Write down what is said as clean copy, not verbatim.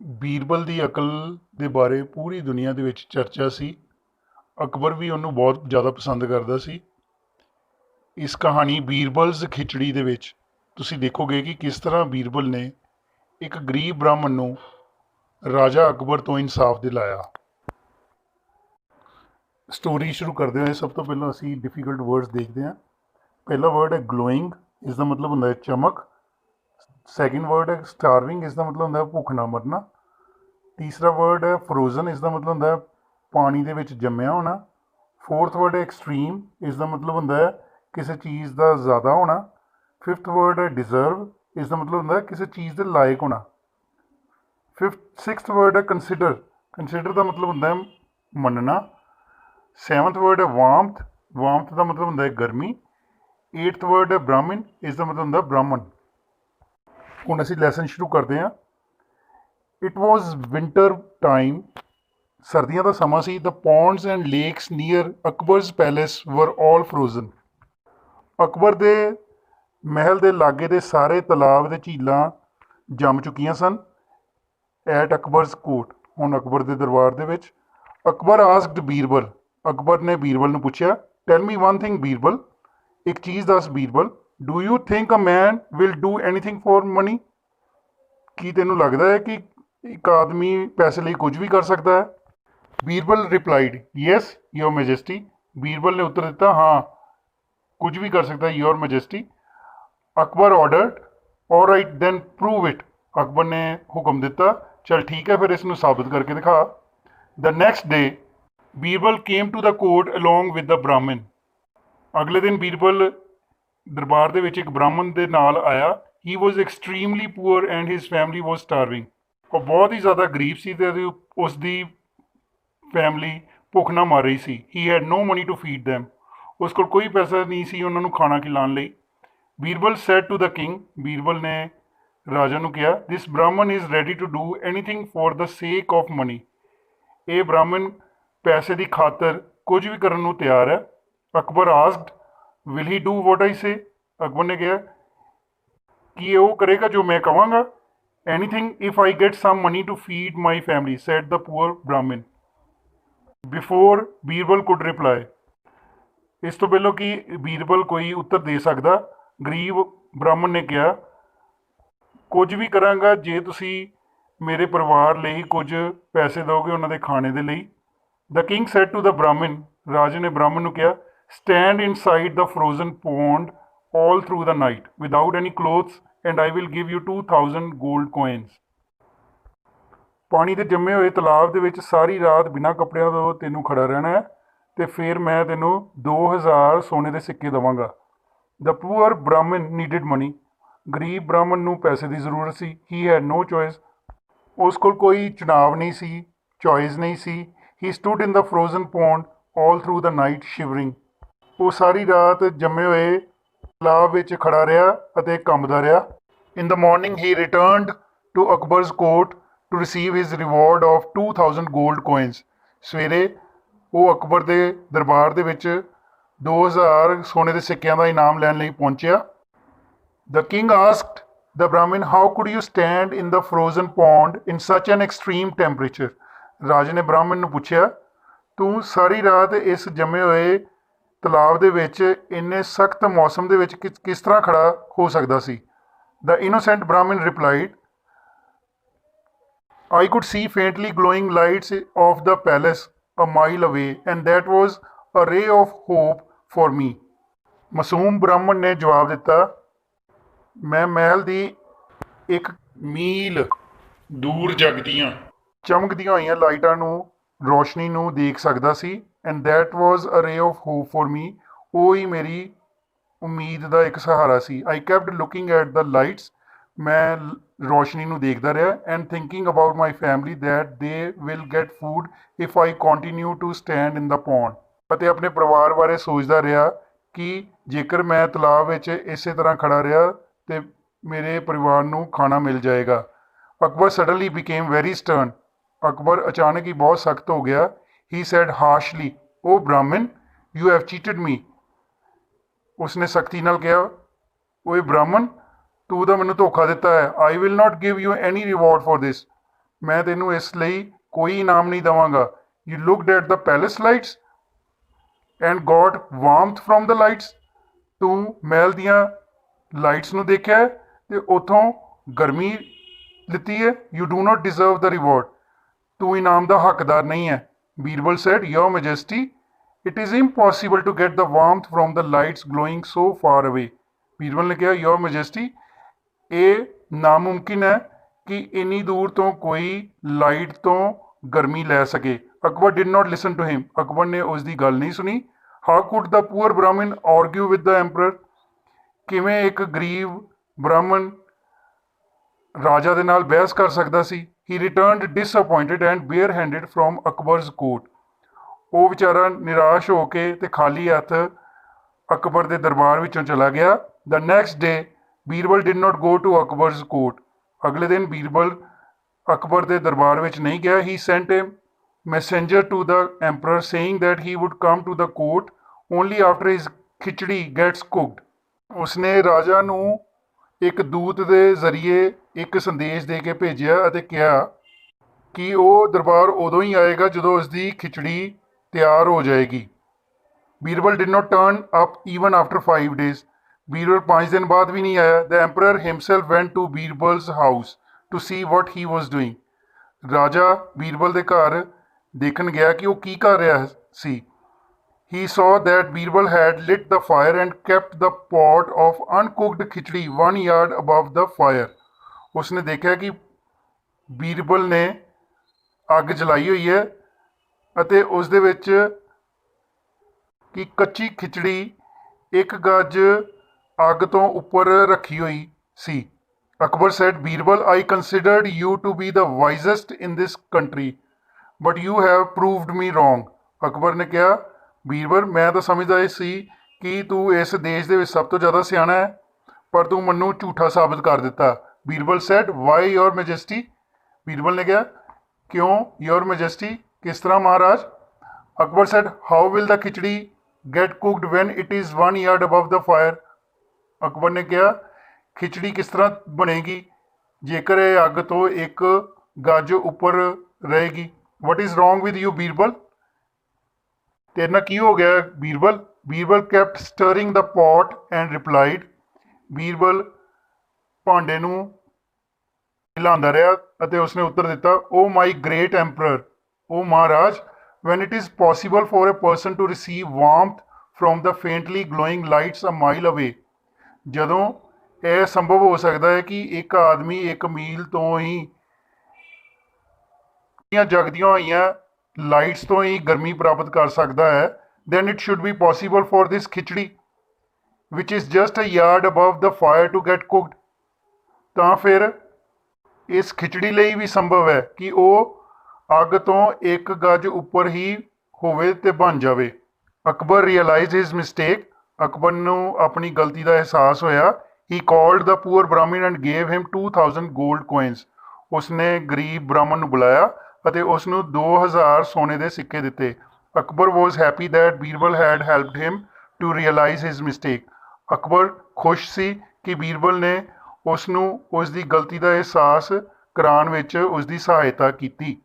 ਬੀਰਬਲ ਦੀ ਅਕਲ ਦੇ ਬਾਰੇ ਪੂਰੀ ਦੁਨੀਆ ਦੇ ਵਿੱਚ ਚਰਚਾ ਸੀ। ਅਕਬਰ ਵੀ ਉਹਨੂੰ ਬਹੁਤ ਜ਼ਿਆਦਾ ਪਸੰਦ ਕਰਦਾ ਸੀ। ਇਸ ਕਹਾਣੀ ਬੀਰਬਲਜ਼ ਖਿਚੜੀ ਦੇ ਵਿੱਚ ਤੁਸੀਂ ਦੇਖੋਗੇ ਕਿ ਕਿਸ ਤਰ੍ਹਾਂ ਬੀਰਬਲ ਨੇ ਇੱਕ ਗਰੀਬ ਬ੍ਰਾਹਮਣ ਨੂੰ ਰਾਜਾ ਅਕਬਰ ਤੋਂ ਇਨਸਾਫ ਦਿਲਾਇਆ। ਸਟੋਰੀ ਸ਼ੁਰੂ ਕਰਦੇ ਹੋਏ ਸਭ ਤੋਂ ਪਹਿਲਾਂ ਅਸੀਂ ਡਿਫੀਕਲਟ ਵਰਡਸ ਦੇਖਦੇ ਹਾਂ। ਪਹਿਲਾ ਵਰਡ ਹੈ ਗਲੋਇੰਗ, ਇਸ ਦਾ ਮਤਲਬ ਹੁੰਦਾ ਹੈ ਚਮਕ। ਸੈਕਿੰਡ ਵਰਡ ਹੈ ਸਟਾਰਵਿੰਗ, ਇਸ ਦਾ ਮਤਲਬ ਹੁੰਦਾ ਹੈ ਭੁੱਖ ਨਾ ਮਰਨਾ। ਤੀਸਰਾ ਵਰਡ ਹੈ ਫਰੋਜ਼ਨ, ਇਸ ਦਾ ਮਤਲਬ ਹੁੰਦਾ ਹੈ ਪਾਣੀ ਦੇ ਵਿੱਚ ਜੰਮਿਆ ਹੋਣਾ। ਫੋਰਥ ਵਰਡ ਹੈ ਐਕਸਟ੍ਰੀਮ, ਇਸ ਦਾ ਮਤਲਬ ਹੁੰਦਾ ਹੈ ਕਿਸੇ ਚੀਜ਼ ਦਾ ਜ਼ਿਆਦਾ ਹੋਣਾ। ਫਿਫਥ ਵਰਡ ਹੈ ਡਿਜ਼ਰਵ, ਇਸ ਦਾ ਮਤਲਬ ਹੁੰਦਾ ਹੈ ਕਿਸੇ ਚੀਜ਼ ਦੇ ਲਾਇਕ ਹੋਣਾ। ਸਿਕਸਥ ਵਰਡ ਹੈ ਕੰਸੀਡਰ, ਕੰਸੀਡਰ ਦਾ ਮਤਲਬ ਹੁੰਦਾ ਹੈ ਮੰਨਣਾ। ਸੈਵਨਥ ਵਰਡ ਹੈ ਵਾਰਮਥ, ਵਾਰਮਥ ਦਾ ਮਤਲਬ ਹੁੰਦਾ ਹੈ ਗਰਮੀ। ਏਟਥ ਵਰਡ ਹੈ ਬ੍ਰਾਹਮਣ, ਇਸ ਦਾ ਮਤਲਬ ਹੁੰਦਾ ਬ੍ਰਾਹਮਣ। ਹੁਣ ਅਸੀਂ ਲੈਸਨ ਸ਼ੁਰੂ ਕਰਦੇ ਹਾਂ। ਇਟ ਵਾਜ਼ ਵਿੰਟਰ ਟਾਈਮ, ਸਰਦੀਆਂ ਦਾ ਸਮਾਂ ਸੀ। The ponds and lakes near Akbar's palace were all frozen. Akbar ਦੇ ਮਹਿਲ ਦੇ ਲਾਗੇ ਦੇ ਸਾਰੇ ਤਲਾਬ ਦੇ ਝੀਲਾਂ ਜੰਮ ਚੁੱਕੀਆਂ ਸਨ। ਐਟ ਅਕਬਰਜ਼ ਕੋਰਟ, ਹੁਣ ਅਕਬਰ ਦੇ ਦਰਬਾਰ ਦੇ ਵਿੱਚ। ਅਕਬਰ ਆਸਕਡ ਬੀਰਬਲ, ਅਕਬਰ ਨੇ ਬੀਰਬਲ ਨੂੰ ਪੁੱਛਿਆ, tell me one thing Birbal, ਇੱਕ ਚੀਜ਼ ਦੱਸ Birbal, do you think a man will do anything for money? ਕੀ ਤੈਨੂੰ ਲੱਗਦਾ ਹੈ ਕਿ ਇੱਕ ਆਦਮੀ ਪੈਸੇ ਲਈ ਕੁਝ ਵੀ ਕਰ ਸਕਦਾ ਹੈ? Birbal replied, yes your majesty. Birbal ਨੇ ਉੱਤਰ ਦਿੱਤਾ, ਹਾਂ ਕੁਝ ਵੀ ਕਰ ਸਕਦਾ ਹੈ your majesty. Akbar ordered, all right then prove it. Akbar ਨੇ ਹੁਕਮ ਦਿੱਤਾ, ਚਲ ਠੀਕ ਹੈ ਫਿਰ ਇਸ ਨੂੰ ਸਾਬਤ ਕਰਕੇ ਦਿਖਾ। The next day Birbal came to the court along with the Brahmin. ਅਗਲੇ ਦਿਨ ਬੀਰਬਲ ਦਰਬਾਰ ਦੇ ਵਿੱਚ ਇੱਕ ਬ੍ਰਾਹਮਣ ਦੇ ਨਾਲ ਆਇਆ। He was extremely poor and his family was starving. ਉਹ ਬਹੁਤ ਹੀ ਜ਼ਿਆਦਾ ਗਰੀਬ ਸੀ ਅਤੇ ਉਸ ਦੀ ਫੈਮਿਲੀ ਭੁੱਖ ਨਾ ਮਰ ਰਹੀ ਸੀ। He had no money to feed them, ਉਸ ਕੋਲ ਕੋਈ ਪੈਸਾ ਨਹੀਂ ਸੀ ਉਹਨਾਂ ਨੂੰ ਖਾਣਾ ਖਿਲਾਉਣ ਲਈ। Birbal said to the king, Birbal ਨੇ ਰਾਜਾ ਨੂੰ ਕਿਹਾ, this Brahmin is ready to do anything for the sake of money. ਇਹ ਬ੍ਰਾਹਮਣ ਪੈਸੇ ਦੀ ਖਾਤਰ ਕੁਝ ਵੀ ਕਰਨ ਨੂੰ ਤਿਆਰ ਹੈ। Akbar asked, will he do what I say? Akbar ਨੇ ਕਿਹਾ, ਕੀ ਇਹ ਉਹ ਕਰੇਗਾ ਜੋ ਮੈਂ ਕਹਾਂਗਾ? Anything if I get some money to feed my family, said the poor brahmin. Before Birbal could reply, ਇਸ ਤੋਂ ਪਹਿਲਾਂ ਕਿ ਬੀਰਬਲ ਕੋਈ ਉੱਤਰ ਦੇ ਸਕਦਾ, ਗਰੀਬ ਬ੍ਰਾਹਮਣ ਨੇ ਕਿਹਾ, ਕੁਝ ਵੀ ਕਰਾਂਗਾ ਜੇ ਤੁਸੀਂ ਮੇਰੇ ਪਰਿਵਾਰ ਲਈ ਕੁਝ ਪੈਸੇ ਦਿਓਗੇ ਉਹਨਾਂ ਦੇ ਖਾਣੇ ਦੇ ਲਈ। The king said to the Brahmin, ਰਾਜੇ ਨੇ ਬ੍ਰਾਹਮਣ ਨੂੰ ਕਿਹਾ, stand inside the frozen pond all through the night without any clothes and I will give you 2000 gold coins. ਪਾਣੀ ਦੇ ਜੰਮੇ ਹੋਏ ਤਲਾਬ ਦੇ ਵਿੱਚ ਸਾਰੀ ਰਾਤ ਬਿਨਾਂ ਕੱਪੜਿਆਂ ਤੋਂ ਤੈਨੂੰ ਖੜਾ ਰਹਿਣਾ ਹੈ ਅਤੇ ਫਿਰ ਮੈਂ ਤੈਨੂੰ 2000 ਸੋਨੇ ਦੇ ਸਿੱਕੇ ਦੇਵਾਂਗਾ। ਦ ਪੂਅਰ ਬ੍ਰਾਹਮਣ ਨੀਡਡ ਮਨੀ, ਗਰੀਬ ਬ੍ਰਾਹਮਣ ਨੂੰ ਪੈਸੇ ਦੀ ਜ਼ਰੂਰਤ ਸੀ। ਹੀ ਹੈਡ ਨੋ ਚੋਇਸ, ਉਸ ਕੋਲ ਕੋਈ ਚੁਣਾਵ ਨਹੀਂ ਸੀ, ਚੋਇਸ ਨਹੀਂ ਸੀ। He stood in the frozen pond all through the night shivering, ਉਹ ਸਾਰੀ ਰਾਤ ਜੰਮੇ ਹੋਏ ਤਲਾਬ ਵਿੱਚ ਖੜਾ ਰਿਹਾ ਅਤੇ ਕੰਬਦਾ ਰਿਹਾ। In the morning he returned to Akbar's court to receive his reward of 2000 gold coins. ਸਵੇਰੇ ਉਹ ਅਕਬਰ ਦੇ ਦਰਬਾਰ ਦੇ ਵਿੱਚ 2000 ਸੋਨੇ ਦੇ ਸਿੱਕਿਆਂ ਦਾ ਇਨਾਮ ਲੈਣ ਲਈ ਪਹੁੰਚਿਆ। ਦ king asked the brahmin, how could you stand in the frozen pond in such an extreme temperature. ਰਾਜੇ ਨੇ ਬ੍ਰਾਹਮਣ ਨੂੰ ਪੁੱਛਿਆ, ਤੂੰ ਸਾਰੀ ਰਾਤ ਇਸ ਜੰਮੇ ਹੋਏ ਤਲਾਬ ਦੇ ਵਿੱਚ ਇੰਨੇ ਸਖਤ ਮੌਸਮ ਦੇ ਵਿੱਚ ਕਿਸ ਤਰ੍ਹਾਂ ਖੜਾ ਹੋ ਸਕਦਾ ਸੀ? The innocent Brahmin replied, I could see faintly glowing lights of the palace a mile away and that was a ray of hope for me. ਮਾਸੂਮ ਬ੍ਰਾਹਮਣ ਨੇ ਜਵਾਬ ਦਿੱਤਾ, ਮੈਂ ਮਹਿਲ ਦੀ ਇੱਕ ਮੀਲ ਦੂਰ ਜਗਦੀਆਂ ਚਮਕਦੀਆਂ ਹੋਈਆਂ ਲਾਈਟਾਂ ਨੂੰ, ਰੋਸ਼ਨੀ ਨੂੰ ਦੇਖ ਸਕਦਾ ਸੀ। And that was a ray of hope for me, ਉਹ ਹੀ ਮੇਰੀ ਉਮੀਦ ਦਾ ਇੱਕ ਸਹਾਰਾ ਸੀ। I kept looking at the lights, ਮੈਂ ਰੋਸ਼ਨੀ ਨੂੰ ਦੇਖਦਾ ਰਿਹਾ। And thinking about my family that they will get food if I continue to stand in the pond, ਅਤੇ ਆਪਣੇ ਪਰਿਵਾਰ ਬਾਰੇ ਸੋਚਦਾ ਰਿਹਾ ਕਿ ਜੇਕਰ ਮੈਂ ਤਲਾਬ ਵਿੱਚ ਇਸੇ ਤਰ੍ਹਾਂ ਖੜਾ ਰਿਹਾ ਤਾਂ ਮੇਰੇ ਪਰਿਵਾਰ ਨੂੰ ਖਾਣਾ ਮਿਲ ਜਾਏਗਾ। Akbar suddenly became very Stern, Akbar ਅਚਾਨਕ ਹੀ ਬਹੁਤ ਸਖਤ ਹੋ ਗਿਆ। ਹੀ ਸੈਡ ਹਾਰਸ਼ਲੀ, ਓ ਬ੍ਰਾਹਮਣ ਯੂ ਹੈਵ ਚੀਟਡ ਮੀ। ਉਸਨੇ ਸਖਤੀ ਨਾਲ ਕਿਹਾ, ਓਏ ਬ੍ਰਾਹਮਣ ਤੂੰ ਤਾਂ ਮੈਨੂੰ ਧੋਖਾ ਦਿੱਤਾ ਹੈ। I will not give you any reward for this, मैं तेनों इसलिए कोई इनाम नहीं देवांगा। You looked at the palace lights and got warmth from the lights. तू महल दियां लाइट्स ਨੂੰ ਦੇਖਿਆ ਹੈ ਤੇ ਉਥੋਂ ਗਰਮੀ ਲਿੱਤੀ ਹੈ। You do not deserve the reward. ਤੂੰ ਇਨਾਮ ਦਾ ਹੱਕਦਾਰ ਨਹੀਂ ਹੈ। Birbal said, your majesty, it is impossible to get the warmth from the lights glowing so far away. Birbal ਨੇ ਕਿਹਾ, ਯੋਰ ਮੈਜੈਸਟੀ, ਇਹ ਨਾਮੁਮਕਿਨ ਹੈ ਕਿ ਇੰਨੀ ਦੂਰ ਤੋਂ ਕੋਈ ਲਾਈਟ ਤੋਂ ਗਰਮੀ ਲੈ ਸਕੇ। Akbar did not listen to him. Akbar ਨੇ ਉਸ ਦੀ ਗੱਲ ਨਹੀਂ ਸੁਣੀ। ਹਾਊ ਕੁਡ ਦ ਪੂਅਰ ਬ੍ਰਾਹਮਣ ਆਰਗਿਊ ਵਿਦ ਦ ਐਂਪਰਰ। ਕਿਵੇਂ ਇੱਕ ਗਰੀਬ ਬ੍ਰਾਹਮਣ ਰਾਜਾ ਦੇ ਨਾਲ ਬਹਿਸ ਕਰ ਸਕਦਾ ਸੀ। He returned disappointed and bare handed from Akbar's court. ਉਹ ਵਿਚਾਰਾ ਨਿਰਾਸ਼ ਹੋ ਕੇ ਤੇ ਖਾਲੀ ਹੱਥ ਅਕਬਰ ਦੇ ਦਰਬਾਰ ਵਿੱਚੋਂ ਚਲਾ ਗਿਆ। The next day Birbal did not go to Akbar's court. ਅਗਲੇ ਦਿਨ ਬੀਰਬਲ ਅਕਬਰ ਦੇ ਦਰਬਾਰ ਵਿੱਚ ਨਹੀਂ ਗਿਆ। He sent a messenger to the emperor saying that he would come to the court only after his khichdi gets cooked. ਉਸਨੇ ਰਾਜਾ ਨੂੰ ਇੱਕ ਦੂਤ ਦੇ ਜ਼ਰੀਏ ਇੱਕ ਸੰਦੇਸ਼ ਦੇ ਕੇ ਭੇਜਿਆ ਅਤੇ ਕਿਹਾ ਕਿ ਉਹ ਦਰਬਾਰ ਉਦੋਂ ਹੀ ਆਏਗਾ ਜਦੋਂ ਉਸਦੀ ਖਿਚੜੀ ਤਿਆਰ ਹੋ ਜਾਏਗੀ। Birbal did not turn up even after 5 days। Birbal 5 ਦਿਨ ਬਾਅਦ ਵੀ ਨਹੀਂ ਆਇਆ। The emperor himself went to Birbal's house to see what he was doing. ਰਾਜਾ ਬੀਰਬਲ ਦੇ ਘਰ ਦੇਖਣ ਗਿਆ ਕਿ ਉਹ ਕੀ ਕਰ ਰਿਹਾ ਸੀ। He saw that Birbal had lit the fire and kept the pot of uncooked khichdi 1 yard above the fire। उसने देखा कि ਬੀਰਬਲ ਨੇ ਅੱਗ ਜਲਾਈ ਹੋਈ ਹੈ ਅਤੇ ਉਸ ਦੇ ਵਿੱਚ ਕਿ ਕੱਚੀ ਖਿਚੜੀ 1 ਗੱਜ ਅੱਗ ਤੋਂ ਉੱਪਰ ਰੱਖੀ ਹੋਈ ਸੀ। Akbar said, Birbal, I considered you to be the wisest in this country, but you have proved me wrong। Akbar ਨੇ ਕਿਹਾ, ਬੀਰਬਲ, ਮੈਂ ਤਾਂ ਸਮਝਦਾ ਇਹ ਸੀ ਕਿ ਤੂੰ ਇਸ ਦੇਸ਼ ਦੇ ਵਿੱਚ ਸਭ ਤੋਂ ਜ਼ਿਆਦਾ ਸਿਆਣਾ ਹੈ, ਪਰ ਤੂੰ ਮੈਨੂੰ ਝੂਠਾ ਸਾਬਤ ਕਰ ਦਿੱਤਾ। Birbal said, why your majesty. Birbal ਨੇ ਕਿਹਾ, ਕਿਉਂ ਯੋਰ ਮੈਜੈਸਟੀ, ਕਿਸ ਤਰ੍ਹਾਂ ਮਹਾਰਾਜ। Akbar said, how will the khichdi get cooked when it is 1 yard above the fire. Akbar ਨੇ ਕਿਹਾ, ਖਿਚੜੀ ਕਿਸ ਤਰ੍ਹਾਂ ਬਣੇਗੀ ਜੇਕਰ ਇਹ ਅੱਗ ਤੋਂ 1 ਗੱਜ ਉੱਪਰ ਰਹੇਗੀ। What is wrong with you Birbal. ਤੇਰੇ ਨਾਲ ਕੀ ਹੋ ਗਿਆ Birbal. Birbal kept stirring the pot and replied. Birbal ਭਾਂਡੇ ਨੂੰ ਹਿਲਾਉਂਦਾ ਰਿਹਾ ਅਤੇ ਉਸਨੇ ਉੱਤਰ ਦਿੱਤਾ, ਓ ਮਾਈ ਗ੍ਰੇਟ ਐਂਪਰਰ, ਓ ਮਹਾਰਾਜ, when it is possible for a person to receive warmth from the faintly glowing lights a mile away. ਜਦੋਂ ਇਹ ਸੰਭਵ ਹੋ ਸਕਦਾ ਹੈ ਕਿ ਇੱਕ ਆਦਮੀ 1 ਮੀਲ ਤੋਂ ਹੀ ਜਗਦੀਆਂ ਹੋਈਆਂ ਲਾਈਟਸ ਤੋਂ ਹੀ ਗਰਮੀ ਪ੍ਰਾਪਤ ਕਰ ਸਕਦਾ ਹੈ, then it should be possible for this khichdi which is just a yard above the fire to get cooked। ਤਾਂ ਫਿਰ ਇਸ ਖਿਚੜੀ ਲਈ ਵੀ ਸੰਭਵ ਹੈ ਕਿ ਉਹ ਅੱਗ ਤੋਂ 1 ਗੱਜ ਉੱਪਰ ਹੀ ਹੋਵੇ ਤੇ ਬਣ ਜਾਵੇ। Akbar realized his mistake। Akbar ਨੂੰ ਆਪਣੀ ਗਲਤੀ ਦਾ ਅਹਿਸਾਸ ਹੋਇਆ। he called the poor Brahmin and gave him 2000 gold coins। ਉਸਨੇ ਗਰੀਬ ਬ੍ਰਾਹਮਣ ਨੂੰ ਬੁਲਾਇਆ ਅਤੇ ਉਸ ਨੂੰ 2000 ਸੋਨੇ ਦੇ ਸਿੱਕੇ ਦਿੱਤੇ। Akbar was happy that Birbal had helped him to realise his mistake. Akbar ਖੁਸ਼ ਸੀ ਕਿ ਬੀਰਬਲ ਨੇ ਉਸ ਨੂੰ ਉਸ ਦੀ ਗਲਤੀ ਦਾ ਅਹਿਸਾਸ ਕਰਾਉਣ ਵਿੱਚ ਉਸ ਦੀ ਸਹਾਇਤਾ ਕੀਤੀ।